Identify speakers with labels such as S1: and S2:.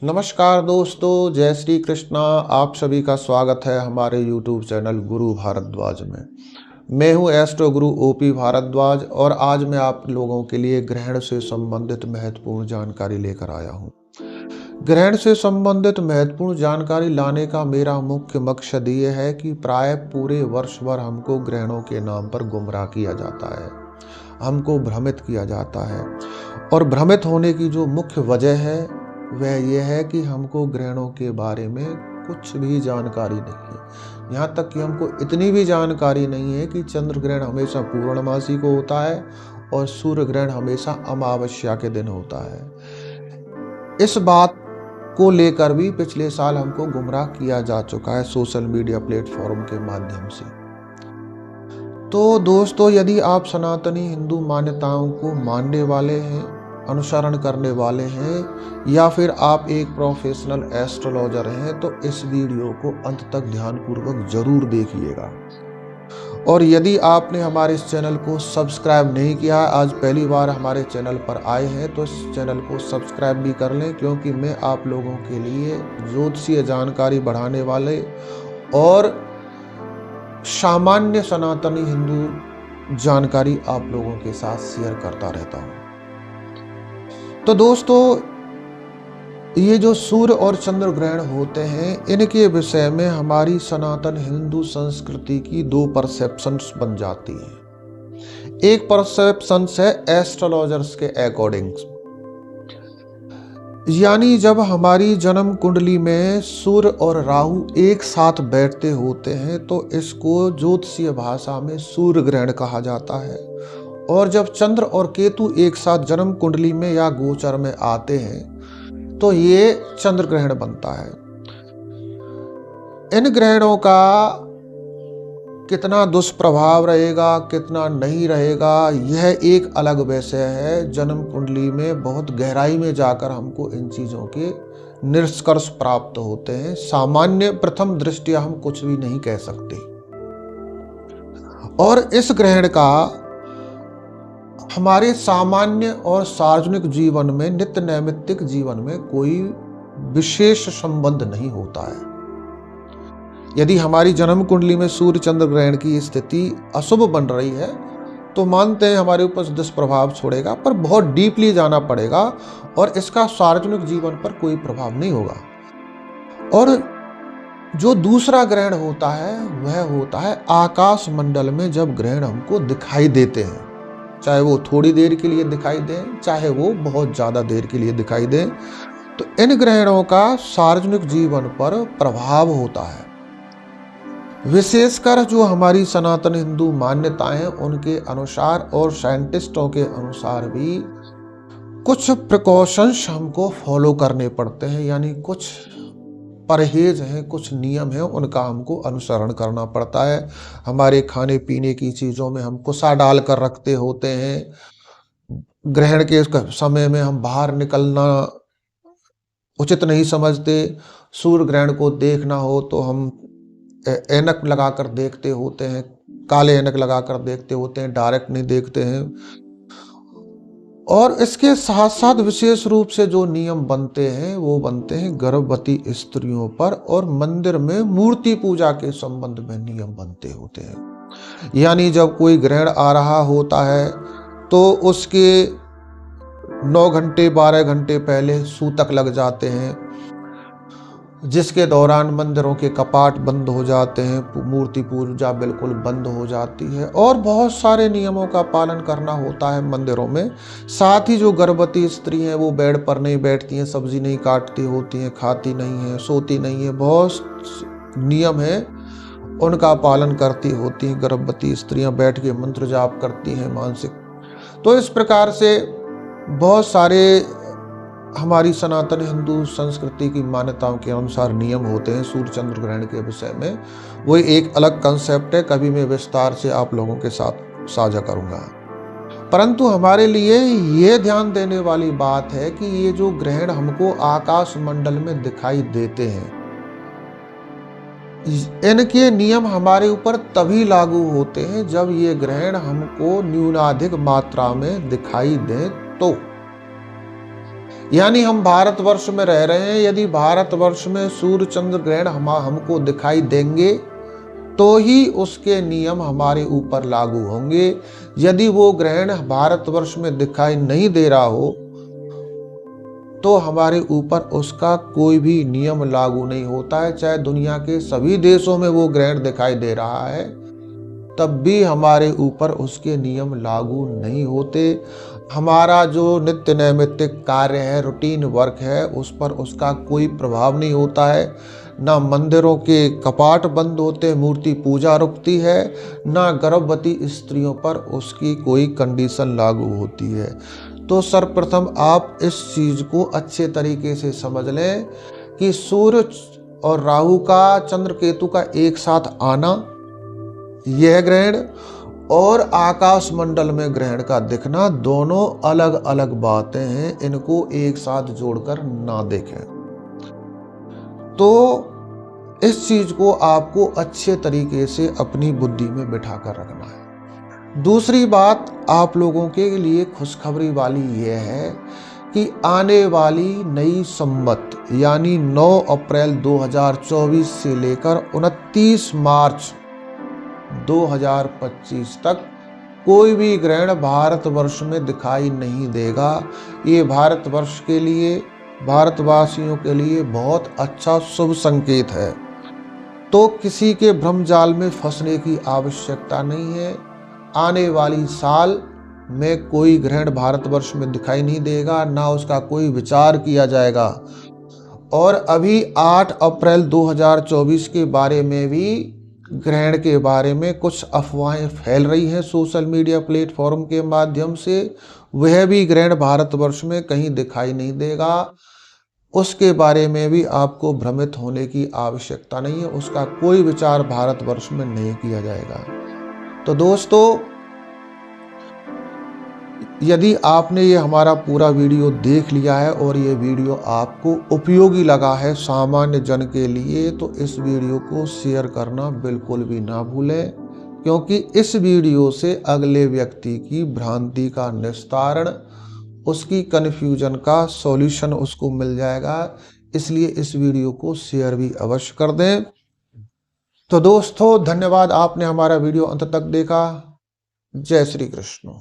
S1: नमस्कार दोस्तों, जय श्री कृष्णा। आप सभी का स्वागत है हमारे YouTube चैनल गुरु भारद्वाज में। मैं हूं एस्ट्रो गुरु ओपी भारद्वाज और आज मैं आप लोगों के लिए ग्रहण से संबंधित महत्वपूर्ण जानकारी लेकर आया हूं। ग्रहण से संबंधित महत्वपूर्ण जानकारी लाने का मेरा मुख्य मकसद ये है कि प्राय पूरे वर्ष भर हमको ग्रहणों के नाम पर गुमराह किया जाता है, हमको भ्रमित किया जाता है। और भ्रमित होने की जो मुख्य वजह है वह यह है कि हमको ग्रहणों के बारे में कुछ भी जानकारी नहीं है। यहाँ तक कि हमको इतनी भी जानकारी नहीं है कि चंद्र ग्रहण हमेशा पूर्णमासी को होता है और सूर्य ग्रहण हमेशा अमावस्या के दिन होता है। इस बात को लेकर भी पिछले साल हमको गुमराह किया जा चुका है सोशल मीडिया प्लेटफॉर्म के माध्यम से। तो दोस्तों, यदि आप सनातनी हिंदू मान्यताओं को मानने वाले हैं, अनुसरण करने वाले हैं या फिर आप एक प्रोफेशनल एस्ट्रोलॉजर हैं तो इस वीडियो को अंत तक ध्यानपूर्वक जरूर देखिएगा। और यदि आपने हमारे इस चैनल को सब्सक्राइब नहीं किया, आज पहली बार हमारे चैनल पर आए हैं तो इस चैनल को सब्सक्राइब भी कर लें, क्योंकि मैं आप लोगों के लिए ज्योतिषीय जानकारी बढ़ाने वाले और सामान्य सनातनी हिंदू जानकारी आप लोगों के साथ शेयर करता रहता हूँ। तो दोस्तों, ये जो सूर्य और चंद्र ग्रहण होते हैं, इनके विषय में हमारी सनातन हिंदू संस्कृति की दो परसेप्शंस बन जाती हैं। एक परसेप्शंस है एस्ट्रोलॉजर्स के अकॉर्डिंग, यानी जब हमारी जन्म कुंडली में सूर्य और राहु एक साथ बैठते होते हैं तो इसको ज्योतिषीय भाषा में सूर्य ग्रहण कहा जाता है। और जब चंद्र और केतु एक साथ जन्म कुंडली में या गोचर में आते हैं तो ये चंद्र ग्रहण बनता है। इन ग्रहणों का कितना दुष्प्रभाव रहेगा, कितना नहीं रहेगा, यह एक अलग विषय है। जन्म कुंडली में बहुत गहराई में जाकर हमको इन चीजों के निष्कर्ष प्राप्त होते हैं। सामान्य प्रथम दृष्टया हम कुछ भी नहीं कह सकते। और इस ग्रहण का हमारे सामान्य और सार्वजनिक जीवन में, नित्य नैमित्तिक जीवन में कोई विशेष संबंध नहीं होता है। यदि हमारी जन्म कुंडली में सूर्य चंद्र ग्रहण की स्थिति अशुभ बन रही है तो मानते हैं हमारे ऊपर दुष्प्रभाव छोड़ेगा, पर बहुत डीपली जाना पड़ेगा और इसका सार्वजनिक जीवन पर कोई प्रभाव नहीं होगा। और जो दूसरा ग्रहण होता है वह होता है आकाश मंडल में जब ग्रहण हमको दिखाई देते हैं, चाहे वो थोड़ी देर के लिए दिखाई दें, चाहे वो बहुत ज्यादा देर के लिए दिखाई दें, तो इन ग्रहणों का सार्वजनिक जीवन पर प्रभाव होता है। विशेषकर जो हमारी सनातन हिंदू मान्यताएं हैं उनके अनुसार और साइंटिस्टों के अनुसार भी कुछ प्रिकॉशंस हमको फॉलो करने पड़ते हैं, यानी कुछ परहेज हैं, कुछ नियम हैं, उनका हमको अनुसरण करना पड़ता है। हमारे खाने पीने की चीज़ों में हम कुसा डाल कर रखते होते हैं। ग्रहण के समय में हम बाहर निकलना उचित नहीं समझते। सूर्य ग्रहण को देखना हो तो हम ऐनक लगाकर देखते होते हैं, काले ऐनक लगाकर देखते होते हैं, डायरेक्ट नहीं देखते हैं। और इसके साथ साथ विशेष रूप से जो नियम बनते हैं वो बनते हैं गर्भवती स्त्रियों पर, और मंदिर में मूर्ति पूजा के संबंध में नियम बनते होते हैं। यानी जब कोई ग्रहण आ रहा होता है तो उसके 9 घंटे 12 घंटे पहले सूतक लग जाते हैं, जिसके दौरान मंदिरों के कपाट बंद हो जाते हैं, मूर्ति पूजा बिल्कुल बंद हो जाती है और बहुत सारे नियमों का पालन करना होता है मंदिरों में। साथ ही जो गर्भवती स्त्री हैं वो बेड पर नहीं बैठती हैं, सब्जी नहीं काटती होती हैं, खाती नहीं हैं, सोती नहीं है, बहुत नियम है उनका पालन करती होती हैं। गर्भवती स्त्रियां बैठ के मंत्र जाप करती हैं मानसिक। तो इस प्रकार से बहुत सारे हमारी सनातन हिंदू संस्कृति की मान्यताओं के अनुसार नियम होते हैं सूर्य चंद्र ग्रहण के विषय में। वो एक अलग कंसेप्ट है, कभी मैं विस्तार से आप लोगों के साथ साझा करूंगा। परंतु हमारे लिए ये ध्यान देने वाली बात है कि ये जो ग्रहण हमको आकाश मंडल में दिखाई देते हैं, इनके नियम हमारे ऊपर तभी लागू होते हैं जब ये ग्रहण हमको न्यूनाधिक मात्रा में दिखाई दे तो। यानी हम भारतवर्ष में रह रहे हैं, यदि भारतवर्ष में सूर्य चंद्र ग्रहण हमको दिखाई देंगे तो ही उसके नियम हमारे ऊपर लागू होंगे। यदि वो ग्रहण भारतवर्ष में दिखाई नहीं दे रहा हो तो हमारे ऊपर उसका कोई भी नियम लागू नहीं होता है। चाहे दुनिया के सभी देशों में वो ग्रहण दिखाई दे रहा है, तब भी हमारे ऊपर उसके नियम लागू नहीं होते। हमारा जो नित्य नैमित्तिक कार्य है, रूटीन वर्क है, उस पर उसका कोई प्रभाव नहीं होता है। ना मंदिरों के कपाट बंद होते, मूर्ति पूजा रुकती है, ना गर्भवती स्त्रियों पर उसकी कोई कंडीशन लागू होती है। तो सर्वप्रथम आप इस चीज को अच्छे तरीके से समझ लें कि सूर्य और राहु का, चंद्र केतु का एक साथ आना, यह ग्रहण, और आकाश मंडल में ग्रहण का दिखना दोनों अलग अलग बातें हैं। इनको एक साथ जोड़कर ना देखें। तो इस चीज को आपको अच्छे तरीके से अपनी बुद्धि में बिठा कर रखना है। दूसरी बात आप लोगों के लिए खुशखबरी वाली यह है कि आने वाली नई संवत यानी 9 अप्रैल 2024 से लेकर 29 मार्च 2025 तक कोई भी ग्रहण भारतवर्ष में दिखाई नहीं देगा। ये भारतवर्ष के लिए, भारतवासियों के लिए बहुत अच्छा शुभ संकेत है। तो किसी के भ्रमजाल में फंसने की आवश्यकता नहीं है। आने वाली साल में कोई ग्रहण भारतवर्ष में दिखाई नहीं देगा, ना उसका कोई विचार किया जाएगा। और अभी 8 अप्रैल 2024 के बारे में भी, ग्रहण के बारे में कुछ अफवाहें फैल रही हैं सोशल मीडिया प्लेटफॉर्म के माध्यम से। वह भी ग्रहण भारतवर्ष में कहीं दिखाई नहीं देगा। उसके बारे में भी आपको भ्रमित होने की आवश्यकता नहीं है। उसका कोई विचार भारतवर्ष में नहीं किया जाएगा। तो दोस्तों, यदि आपने ये हमारा पूरा वीडियो देख लिया है और ये वीडियो आपको उपयोगी लगा है सामान्य जन के लिए, तो इस वीडियो को शेयर करना बिल्कुल भी ना भूलें, क्योंकि इस वीडियो से अगले व्यक्ति की भ्रांति का निस्तारण, उसकी कन्फ्यूजन का सॉल्यूशन उसको मिल जाएगा। इसलिए इस वीडियो को शेयर भी अवश्य कर दें। तो दोस्तों, धन्यवाद, आपने हमारा वीडियो अंत तक देखा। जय श्री कृष्ण।